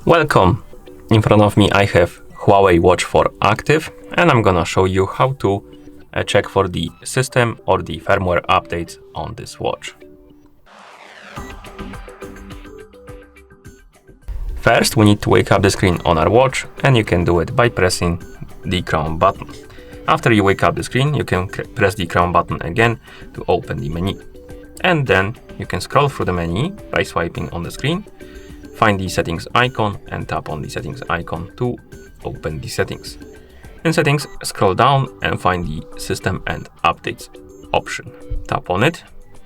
Welcome! In front of me I have Huawei Watch 4 Active, and I'm gonna show you how to check for the system or the firmware updates on this watch. First, we need to wake up the screen on our watch, and you can do it by pressing the crown button. After you wake up the screen, you can press the crown button again to open the menu. And then you can scroll through the menu by swiping on the screen, find the settings icon and tap on the settings icon to open the settings. In settings, scroll down and find the system and updates option. Tap on it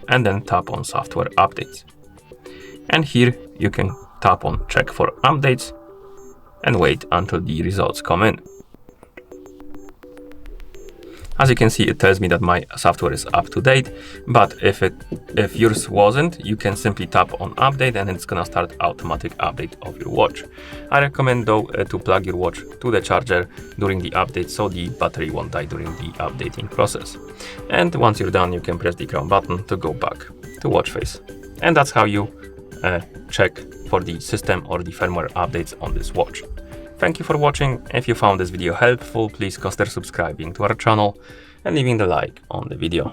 and then tap on software updates. And here you can tap on check for updates and wait until the results come in. As you can see, it tells me that my software is up to date, but if yours wasn't, you can simply tap on update and it's gonna start automatic update of your watch. I recommend though to plug your watch to the charger during the update so the battery won't die during the updating process. And once you're done, you can press the crown button to go back to watch face. And that's how you check for the system or the firmware updates on this watch. Thank you for watching. If you found this video helpful, please consider subscribing to our channel and leaving the like on the video.